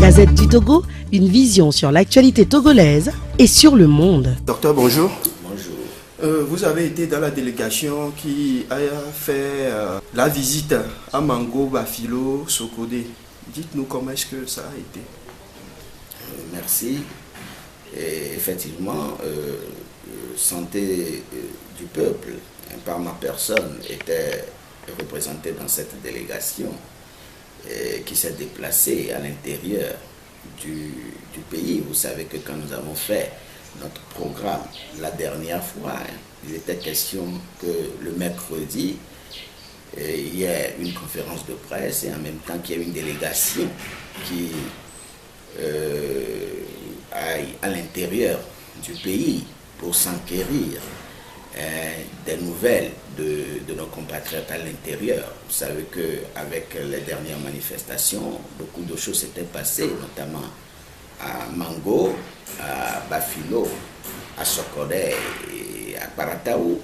Gazette du Togo, une vision sur l'actualité togolaise et sur le monde. Docteur, bonjour. Bonjour. Vous avez été dans la délégation qui a fait la visite à Mango, Bafilo, Sokodé. Dites-nous comment est-ce que ça a été. Merci. Et effectivement, santé du peuple, par ma personne, était représentée dans cette délégation qui s'est déplacée à l'intérieur du pays. Vous savez que quand nous avons fait notre programme la dernière fois, il était question que le mercredi, il y ait une conférence de presse et en même temps qu'il y ait une délégation qui aille à l'intérieur du pays pour s'enquérir des nouvelles de nos compatriotes à l'intérieur. Vous savez qu'avec les dernières manifestations, beaucoup de choses s'étaient passées, notamment à Mango, à Bafilo, à Sokodé et à Parataou.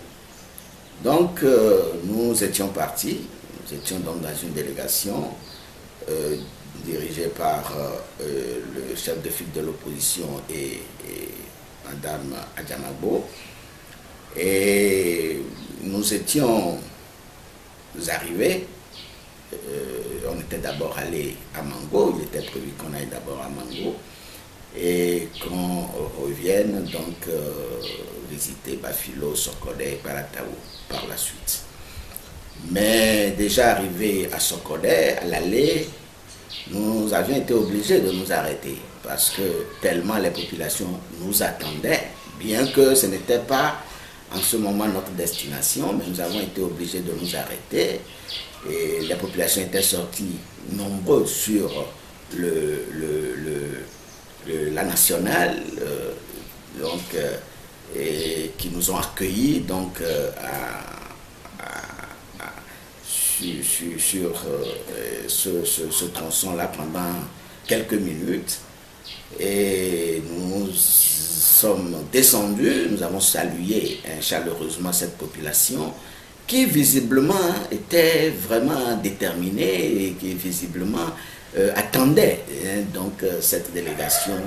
Donc nous étions partis, nous étions donc dans une délégation dirigée par le chef de file de l'opposition et Madame Adjamabo. Et nous étions arrivés, on était d'abord allé à Mango, il était prévu qu'on aille d'abord à Mango, et qu'on revienne donc visiter Bafilo, Sokodé et Parataou par la suite. Mais déjà arrivé à Sokodé, à l'aller, nous avions été obligés de nous arrêter parce que tellement les populations nous attendaient, bien que ce n'était pas en ce moment notre destination, mais nous avons été obligés de nous arrêter et les populations étaient sorties nombreuses sur la nationale, et qui nous ont accueillis donc sur ce tronçon-là pendant quelques minutes. Et nous sommes descendus, nous avons salué chaleureusement cette population qui visiblement était vraiment déterminée et qui visiblement attendait donc cette délégation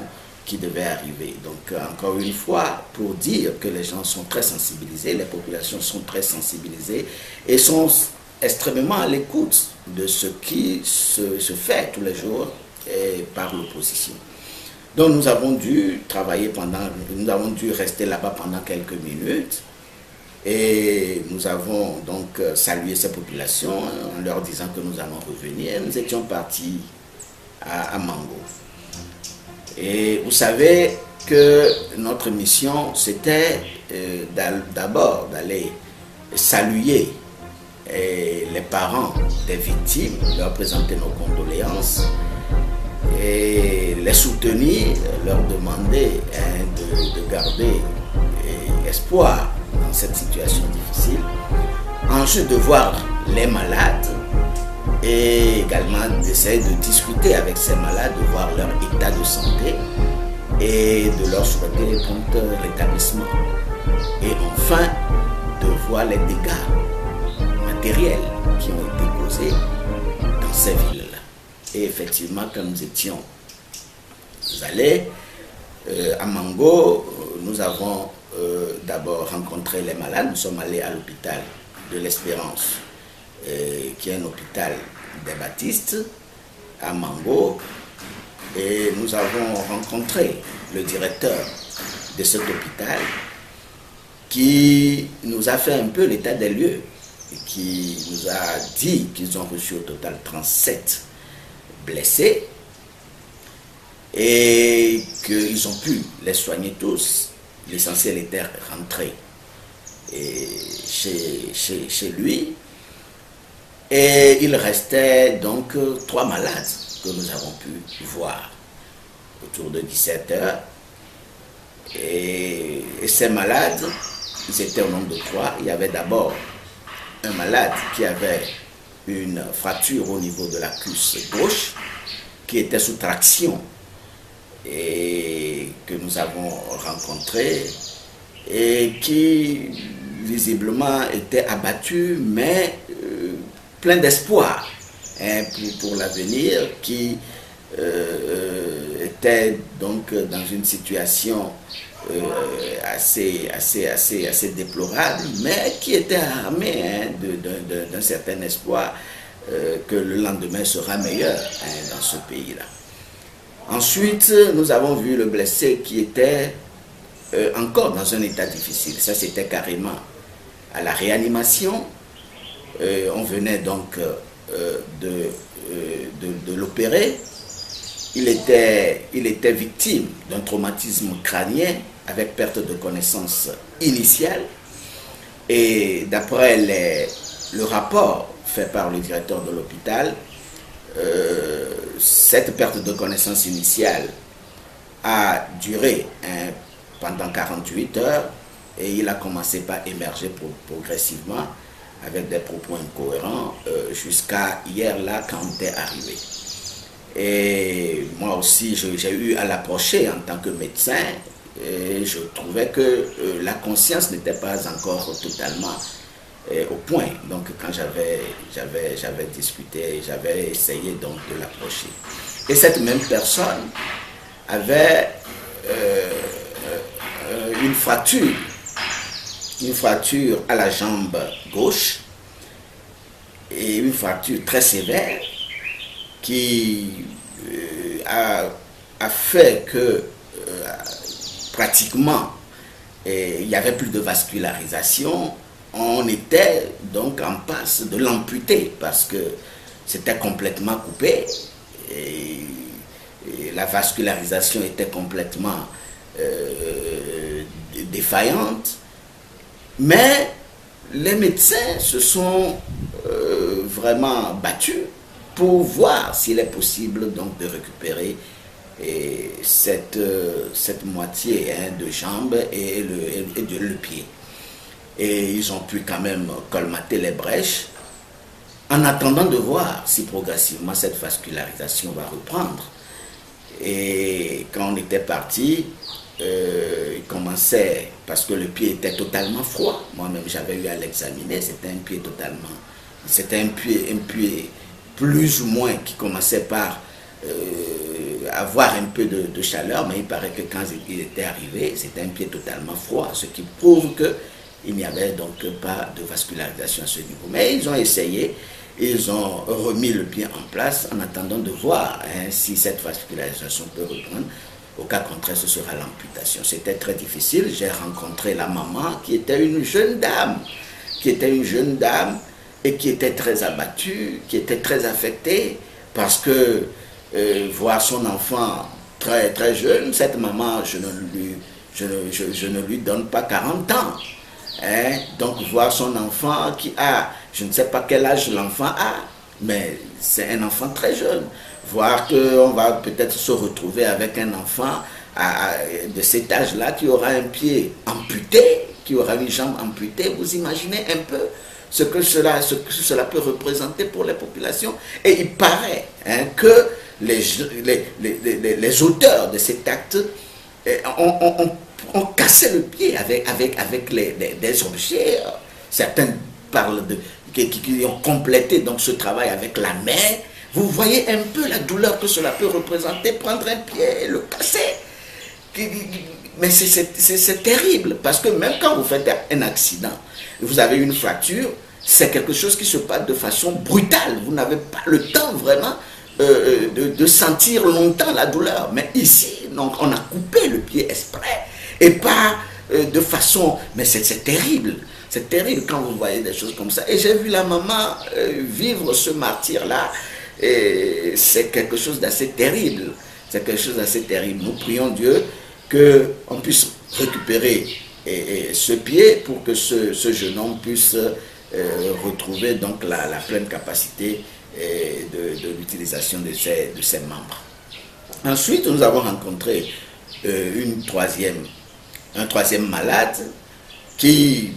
qui devait arriver. Donc encore une fois, pour dire que les gens sont très sensibilisés, les populations sont très sensibilisées et sont extrêmement à l'écoute de ce qui se fait tous les jours par l'opposition. Donc nous avons dû nous avons dû rester là-bas pendant quelques minutes et nous avons donc salué ces populations en leur disant que nous allons revenir. Nous étions partis à Mango. Et vous savez que notre mission c'était d'abord d'aller saluer les parents des victimes, leur présenter nos condoléances et les soutenir, leur demander de garder espoir dans cette situation difficile. Ensuite de voir les malades et également d'essayer de discuter avec ces malades, de voir leur état de santé et de leur souhaiter un prompt rétablissement. Et enfin de voir les dégâts matériels qui ont été causés dans ces villes-là. Et effectivement, quand nous étions allés à Mango, nous avons d'abord rencontré les malades. Nous sommes allés à l'hôpital de l'Espérance, qui est un hôpital des Baptistes, à Mango. Et nous avons rencontré le directeur de cet hôpital qui nous a fait un peu l'état des lieux, et qui nous a dit qu'ils ont reçu au total 37 blessés et qu'ils ont pu les soigner tous. L'essentiel était rentré chez lui et il restait donc 3 malades que nous avons pu voir autour de 17 heures. Et ces malades, ils étaient au nombre de 3. Il y avait d'abord un malade qui avait une fracture au niveau de la cuisse gauche, qui était sous traction et que nous avons rencontré et qui visiblement était abattu mais plein d'espoir pour l'avenir, qui était donc dans une situation assez déplorable, mais qui était armé d'un certain espoir que le lendemain sera meilleur dans ce pays-là. Ensuite, nous avons vu le blessé qui était encore dans un état difficile. Ça, c'était carrément à la réanimation. On venait donc de l'opérer. Il était victime d'un traumatisme crânien avec perte de connaissance initiale. Et d'après le rapport fait par le directeur de l'hôpital, cette perte de connaissance initiale a duré pendant 48 heures et il a commencé par émerger progressivement avec des propos incohérents jusqu'à hier là quand on était arrivé. Et moi aussi j'ai eu à l'approcher en tant que médecin et je trouvais que la conscience n'était pas encore totalement au point. Donc quand j'avais discuté, j'avais essayé donc de l'approcher. Et cette même personne avait une fracture à la jambe gauche et une fracture très sévère qui a fait que pratiquement il n'y avait plus de vascularisation. On était donc en passe de l'amputer parce que c'était complètement coupé et la vascularisation était complètement défaillante. Mais les médecins se sont vraiment battus pour voir s'il est possible donc de récupérer cette moitié de jambe et le pied. Et ils ont pu quand même colmater les brèches en attendant de voir si progressivement cette vascularisation va reprendre. Et quand on était parti, il commençait, parce que le pied était totalement froid, moi-même j'avais eu à l'examiner, c'était un pied totalement, c'était un pied plus ou moins qui commençait par avoir un peu de chaleur, mais il paraît que quand il était arrivé, c'était un pied totalement froid, ce qui prouve que il n'y avait donc pas de vascularisation à ce niveau. Mais ils ont essayé, ils ont remis le pied en place en attendant de voir si cette vascularisation peut reprendre. Au cas contraire, ce sera l'amputation. C'était très difficile. J'ai rencontré la maman qui était une jeune dame, et qui était très abattue, qui était très affectée parce que voir son enfant très, très jeune, cette maman, je ne lui donne pas 40 ans. Donc voir son enfant qui a, je ne sais pas quel âge l'enfant a, mais c'est un enfant très jeune. Voir qu'on va peut-être se retrouver avec un enfant de cet âge-là qui aura un pied amputé, qui aura une jambe amputée, vous imaginez un peu ce que cela peut représenter pour les populations. Et il paraît que les auteurs de cet acte ont cassé le pied avec des objets. Certains parlent qui ont complété donc ce travail avec la main. Vous voyez un peu la douleur que cela peut représenter, prendre un pied et le casser. Mais c'est terrible, parce que même quand vous faites un accident, vous avez une fracture, c'est quelque chose qui se passe de façon brutale. Vous n'avez pas le temps vraiment de sentir longtemps la douleur. Mais ici, donc, on a coupé le pied exprès, et pas de façon... Mais c'est terrible. C'est terrible quand vous voyez des choses comme ça. Et j'ai vu la maman vivre ce martyre-là, et c'est quelque chose d'assez terrible. C'est quelque chose d'assez terrible. Nous prions Dieu qu'on puisse récupérer ce pied pour que ce jeune homme puisse retrouver donc la pleine capacité de l'utilisation de ses membres. Ensuite, nous avons rencontré un troisième malade qui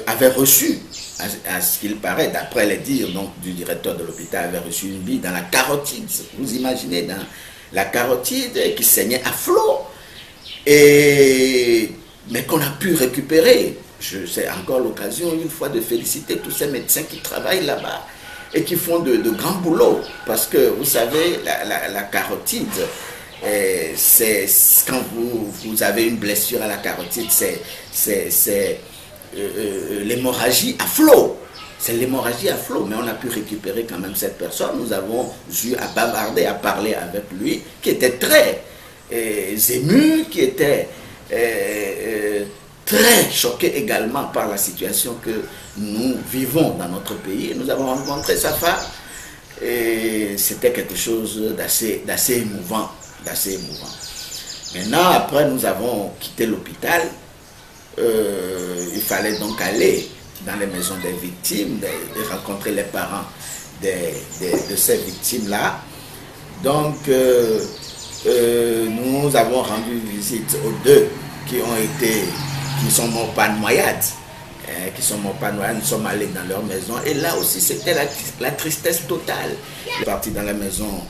avait reçu, à ce qu'il paraît, d'après les dires donc, du directeur de l'hôpital, avait reçu une bille dans la carotide. Vous imaginez, dans la carotide qui saignait à flot, mais qu'on a pu récupérer. C'est encore l'occasion, une fois, de féliciter tous ces médecins qui travaillent là-bas et qui font de grands boulots. Parce que, vous savez, la carotide, c'est quand vous avez une blessure à la carotide, c'est l'hémorragie à flot. C'est l'hémorragie à flot, mais on a pu récupérer quand même cette personne. Nous avons eu à bavarder, à parler avec lui, qui était très ému, qui était très choqué également par la situation que nous vivons dans notre pays. Nous avons rencontré sa femme et c'était quelque chose d'assez émouvant. Maintenant, après, nous avons quitté l'hôpital. Il fallait donc aller dans les maisons des victimes, de rencontrer les parents de ces victimes-là. Donc, nous avons rendu visite aux deux qui sont morts par noyade. Nous sommes allés dans leur maison et là aussi c'était la tristesse totale. On est parti dans la maison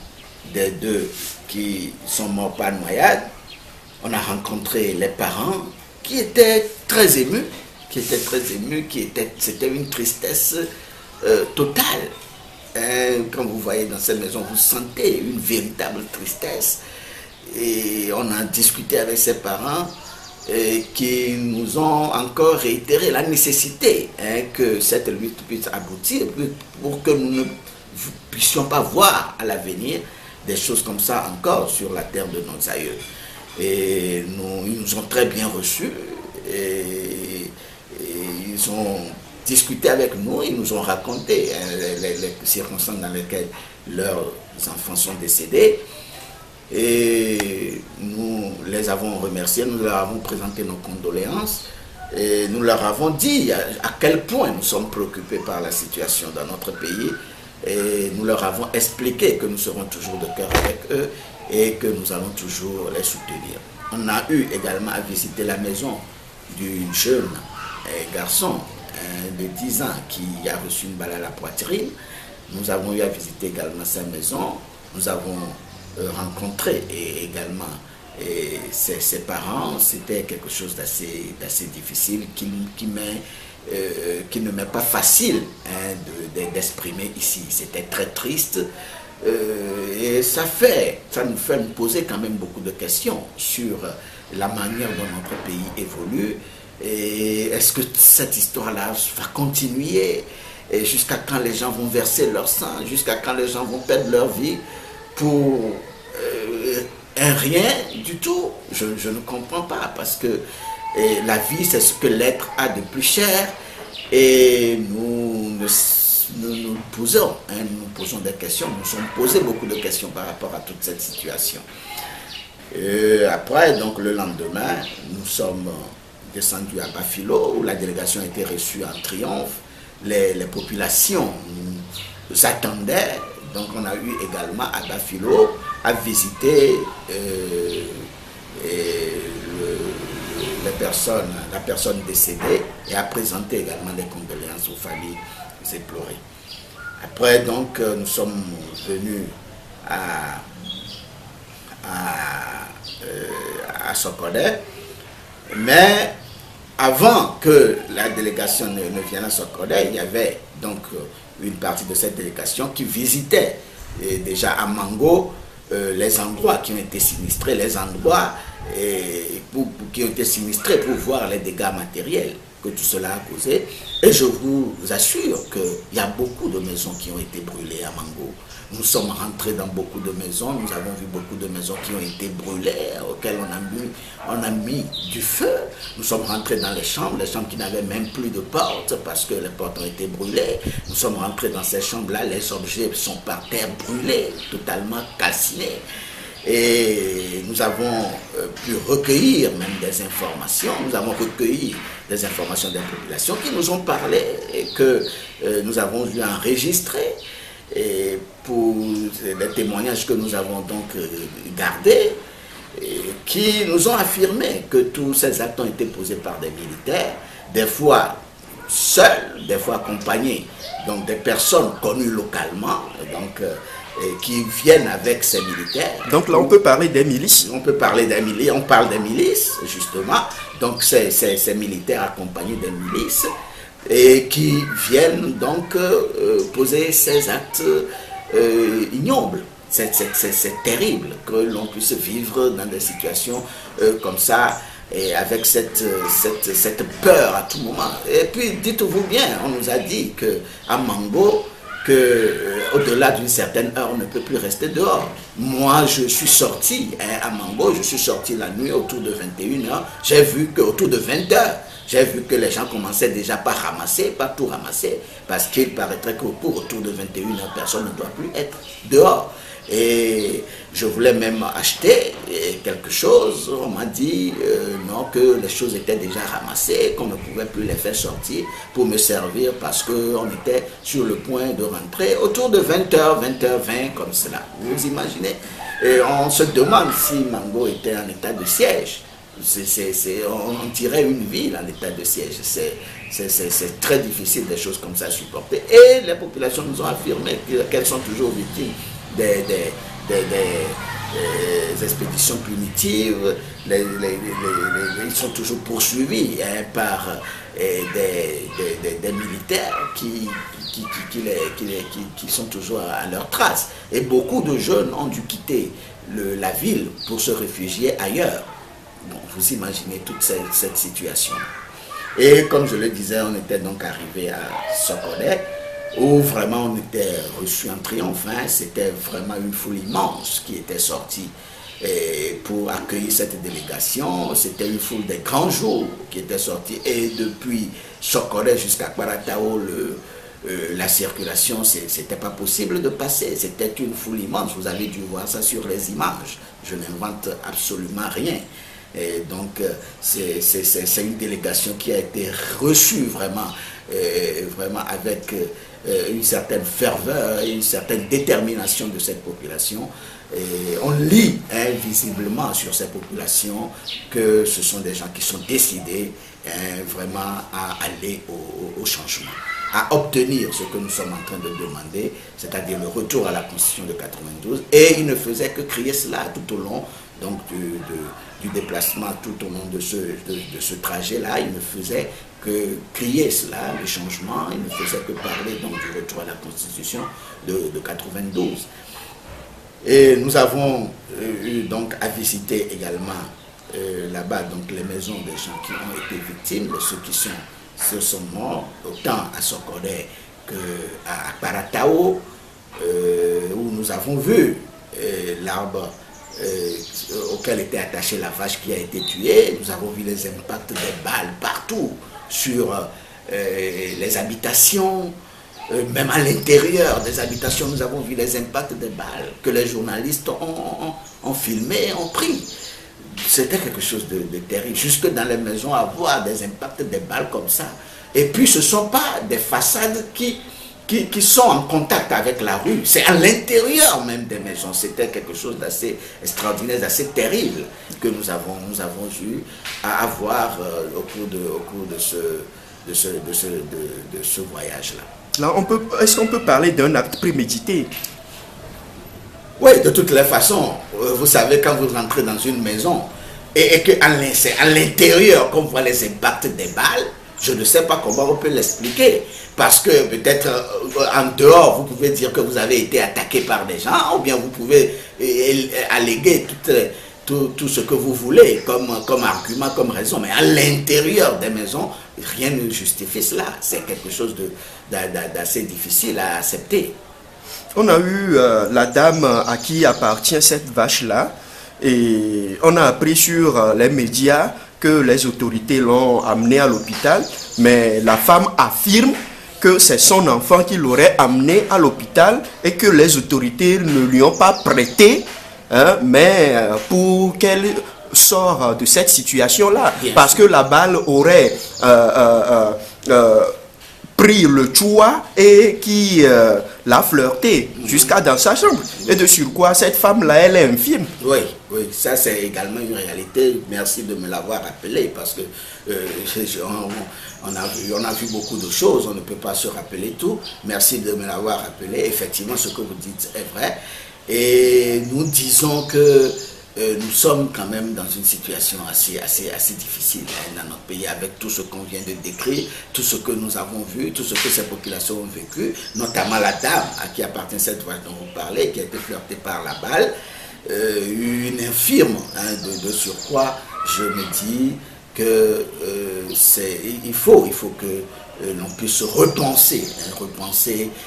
des deux qui sont morts par noyade. On a rencontré les parents qui étaient très émus. C'était une tristesse totale. Quand vous voyez dans cette maison, vous sentez une véritable tristesse. Et on a discuté avec ses parents qui nous ont encore réitéré la nécessité que cette lutte puisse aboutir pour que nous ne puissions pas voir à l'avenir des choses comme ça encore sur la terre de nos aïeux. Et ils nous ont très bien reçus. Et ils ont discuté avec nous, ils nous ont raconté les circonstances dans lesquelles leurs enfants sont décédés. Et nous les avons remerciés, nous leur avons présenté nos condoléances et nous leur avons dit à quel point nous sommes préoccupés par la situation dans notre pays et nous leur avons expliqué que nous serons toujours de cœur avec eux et que nous allons toujours les soutenir. On a eu également à visiter la maison du jeune garçon de 10 ans qui a reçu une balle à la poitrine. Nous avons eu à visiter également sa maison. Nous avons rencontré également ses parents. C'était quelque chose d'assez difficile qui ne m'est pas facile d'exprimer ici. C'était très triste. Et ça nous fait nous poser quand même beaucoup de questions sur la manière dont notre pays évolue. Et est-ce que cette histoire-là va continuer jusqu'à quand les gens vont verser leur sang, jusqu'à quand les gens vont perdre leur vie pour un rien du tout? Je ne comprends pas, parce que la vie, c'est ce que l'être a de plus cher. Et nous posons des questions, nous nous sommes posés beaucoup de questions par rapport à toute cette situation. Après, donc le lendemain, nous sommes descendus à Bafilo, où la délégation a été reçue en triomphe. Les populations nous attendaient, donc on a eu également à Bafilo à visiter la personne décédée et à présenter également des condoléances aux familles éplorées. Après, donc, nous sommes venus à Sokodé, mais avant que la délégation ne vienne à Sokodé, il y avait donc une partie de cette délégation qui visitait déjà à Mango les endroits qui ont été sinistrés, qui ont été sinistrés pour voir les dégâts matériels que tout cela a causé. Et je vous assure qu'il y a beaucoup de maisons qui ont été brûlées à Mango. Nous sommes rentrés dans beaucoup de maisons, nous avons vu beaucoup de maisons qui ont été brûlées, auxquelles on a mis du feu. Nous sommes rentrés dans les chambres qui n'avaient même plus de portes parce que les portes ont été brûlées. Nous sommes rentrés dans ces chambres-là, les objets sont par terre brûlés, totalement calcinés. Et nous avons pu recueillir même des informations, des informations des populations qui nous ont parlé et que nous avons dû enregistrer. Et pour les témoignages que nous avons donc gardés, qui nous ont affirmé que tous ces actes ont été posés par des militaires, des fois seuls, des fois accompagnés, donc des personnes connues localement, donc qui viennent avec ces militaires. Donc là, on peut parler des milices. On parle des milices, justement. Donc ces militaires accompagnés des milices et qui viennent donc poser ces actes ignobles. C'est terrible que l'on puisse vivre dans des situations comme ça, et avec cette peur à tout moment. Et puis, dites-vous bien, on nous a dit qu'à Mango, au-delà d'une certaine heure, on ne peut plus rester dehors. Moi, je suis sorti à Mango, je suis sorti la nuit autour de 21h, j'ai vu qu'autour de 20h, j'ai vu que les gens commençaient déjà par ramasser, pas tout ramasser, parce qu'il paraîtrait qu'autour de 21h, personne ne doit plus être dehors. Et je voulais même acheter quelque chose. On m'a dit non, que les choses étaient déjà ramassées, qu'on ne pouvait plus les faire sortir pour me servir parce qu'on était sur le point de rentrer autour de 20h, 20h20 comme cela. Vous imaginez? Et on se demande si Mango était en état de siège. On dirait une ville en état de siège. C'est très difficile des choses comme ça à supporter. Et les populations nous ont affirmé qu'elles sont toujours victimes des expéditions punitives, ils sont toujours poursuivis par des militaires qui sont toujours à leur trace. Et beaucoup de jeunes ont dû quitter la ville pour se réfugier ailleurs. Bon, vous imaginez toute cette situation. Et comme je le disais, on était donc arrivé à Sokodé, où vraiment on était reçu en triomphe. C'était vraiment une foule immense qui était sortie pour accueillir cette délégation. C'était une foule des grands jours qui était sortie. Et depuis Sokodé jusqu'à Kparatao, la circulation, c'était pas possible de passer. C'était une foule immense. Vous avez dû voir ça sur les images. Je n'invente absolument rien. Et donc, c'est une délégation qui a été reçue vraiment avec une certaine ferveur et une certaine détermination de cette population. Et on lit visiblement sur cette population que ce sont des gens qui sont décidés vraiment à aller au changement, à obtenir ce que nous sommes en train de demander, c'est-à-dire le retour à la Constitution de 92. Et il ne faisait que crier cela tout au long donc, du déplacement, tout au long de ce trajet-là. Il ne faisait que crier cela, le changement. Il ne faisait que parler donc, du retour à la Constitution de 92. Et nous avons eu donc à visiter également là-bas donc les maisons des gens qui ont été victimes, de ceux qui sont morts, autant à Sokodé qu'à Kparatao, où nous avons vu l'arbre auquel était attachée la vache qui a été tuée. Nous avons vu les impacts des balles partout sur les habitations, même à l'intérieur des habitations. Nous avons vu les impacts des balles que les journalistes ont filmé, ont pris. C'était quelque chose de terrible. Jusque dans les maisons, à voir des impacts des balles comme ça. Et puis ce ne sont pas des façades qui sont en contact avec la rue. C'est à l'intérieur même des maisons. C'était quelque chose d'assez extraordinaire, d'assez terrible que nous avons eu à avoir au cours de ce voyage-là. Là, est-ce qu'on peut parler d'un acte prémédité? Oui, de toutes les façons. Vous savez, quand vous rentrez dans une maison et que c'est à l'intérieur qu'on voit les impacts des balles, je ne sais pas comment on peut l'expliquer. Parce que peut-être en dehors, vous pouvez dire que vous avez été attaqué par des gens, ou bien vous pouvez alléguer tout ce que vous voulez comme argument, comme raison. Mais à l'intérieur des maisons, rien ne justifie cela. C'est quelque chose d'assez difficile à accepter. On a eu la dame à qui appartient cette vache-là, et on a appris sur les médias que les autorités l'ont amenée à l'hôpital, mais la femme affirme que c'est son enfant qui l'aurait amené à l'hôpital et que les autorités ne lui ont pas prêté, mais pour qu'elle sorte de cette situation-là, parce que la balle aurait pris le choix et qui l'a flirté jusqu'à dans sa chambre. Et de surcroît, cette femme-là, elle est infirme. Oui, ça c'est également une réalité. Merci de me l'avoir rappelé, parce que on a vu beaucoup de choses, on ne peut pas se rappeler tout. Merci de me l'avoir rappelé. Effectivement, ce que vous dites est vrai. Et nous disons que nous sommes quand même dans une situation assez difficile dans notre pays, avec tout ce qu'on vient de décrire, tout ce que nous avons vu, tout ce que ces populations ont vécu, notamment la dame à qui appartient cette vache dont vous parlez, qui a été flirtée par la balle, une infirme de surcroît. Je me dis que il faut que l'on puisse repenser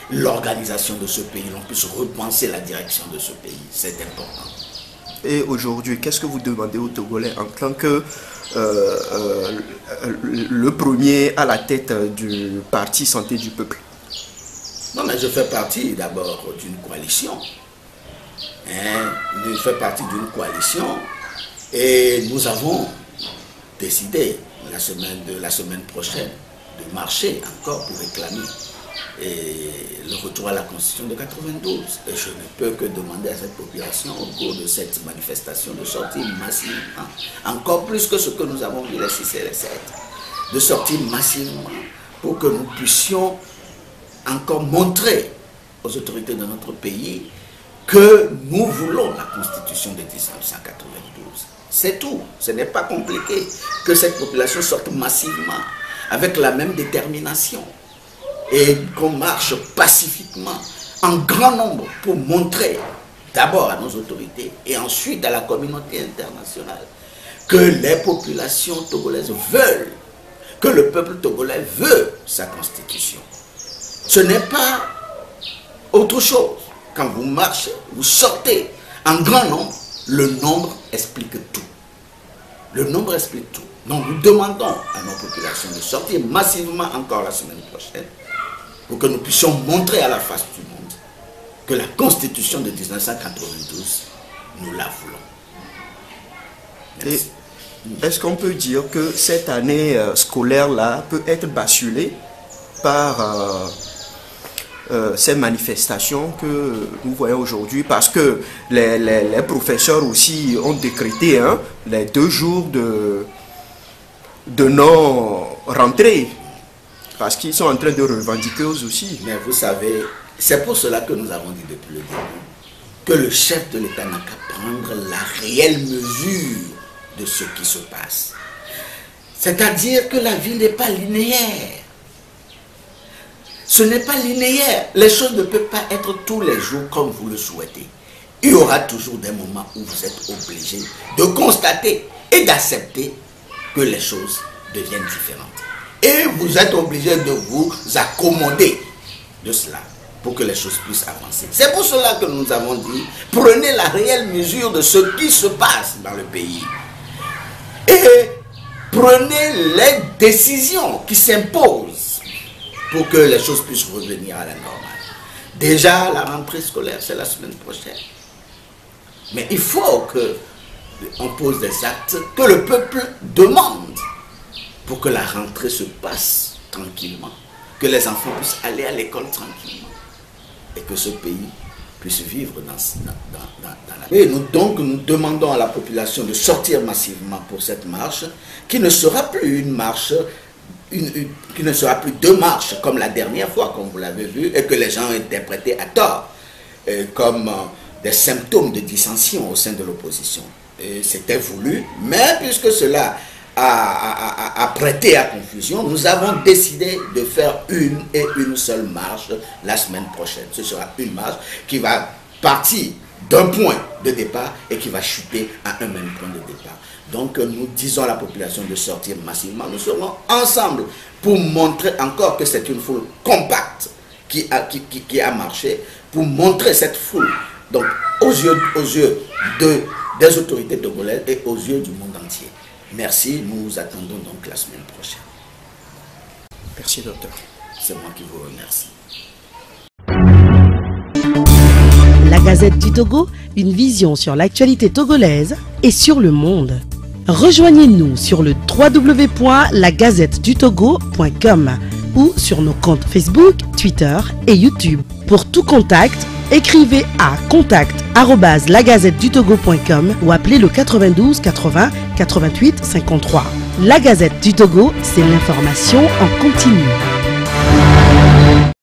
l'organisation de ce pays, l'on puisse repenser la direction de ce pays. C'est important. Et aujourd'hui, qu'est-ce que vous demandez aux Togolais en tant que le premier à la tête du parti Santé du Peuple? Non, mais je fais partie d'abord d'une coalition. Je fais partie d'une coalition et nous avons décidé la semaine prochaine de marcher encore pour réclamer le retour à la Constitution de 92. Et je ne peux que demander à cette population au cours de cette manifestation de sortir massivement, encore plus que ce que nous avons vu les 6 et les 7, de sortir massivement pour que nous puissions encore montrer aux autorités de notre pays que nous voulons la Constitution de 1992. C'est tout, ce n'est pas compliqué. Que cette population sorte massivement, avec la même détermination, et qu'on marche pacifiquement, en grand nombre, pour montrer d'abord à nos autorités et ensuite à la communauté internationale que les populations togolaises veulent, que le peuple togolais veut sa constitution. Ce n'est pas autre chose. Quand vous marchez, vous sortez en grand nombre, le nombre explique tout. Le nombre explique tout. Donc nous demandons à nos populations de sortir massivement encore la semaine prochaine pour que nous puissions montrer à la face du monde que la Constitution de 1992, nous la voulons. Merci. Et est-ce qu'on peut dire que cette année scolaire-là peut être basculée par ces manifestations que nous voyons aujourd'hui, parce que les professeurs aussi ont décrété les 2 jours de non-rentrée, parce qu'ils sont en train de revendiquer eux aussi. Mais vous savez, c'est pour cela que nous avons dit depuis le début que le chef de l'État n'a qu'à prendre la réelle mesure de ce qui se passe. C'est-à-dire que la vie n'est pas linéaire. Ce n'est pas linéaire. Les choses ne peuvent pas être tous les jours comme vous le souhaitez. Il y aura toujours des moments où vous êtes obligé de constater et d'accepter que les choses deviennent différentes. Et vous êtes obligé de vous accommoder de cela pour que les choses puissent avancer. C'est pour cela que nous avons dit, prenez la réelle mesure de ce qui se passe dans le pays. Et prenez les décisions qui s'imposent pour que les choses puissent revenir à la normale. Déjà, la rentrée scolaire, c'est la semaine prochaine. Mais il faut qu'on pose des actes que le peuple demande pour que la rentrée se passe tranquillement, que les enfants puissent aller à l'école tranquillement et que ce pays puisse vivre dans la paix. Et nous demandons à la population de sortir massivement pour cette marche, qui ne sera plus une marche, qui ne sera plus 2 marches comme la dernière fois, comme vous l'avez vu, et que les gens ont interprété à tort comme des symptômes de dissension au sein de l'opposition. C'était voulu, mais puisque cela a prêté à confusion, nous avons décidé de faire une seule marche la semaine prochaine. Ce sera une marche qui va partir d'un point de départ et qui va chuter à un même point de départ. Donc nous disons à la population de sortir massivement. Nous serons ensemble pour montrer encore que c'est une foule compacte qui a marché, pour montrer cette foule donc, aux yeux des autorités togolaises et aux yeux du monde entier. Merci, nous vous attendons donc la semaine prochaine. Merci, docteur. C'est moi qui vous remercie. La Gazette du Togo, une vision sur l'actualité togolaise et sur le monde. Rejoignez-nous sur le www.lagazettedutogo.com ou sur nos comptes Facebook, Twitter et YouTube. Pour tout contact, écrivez à contact@lagazettedutogo.com ou appelez le 92 80 88 53. La Gazette du Togo, c'est l'information en continu.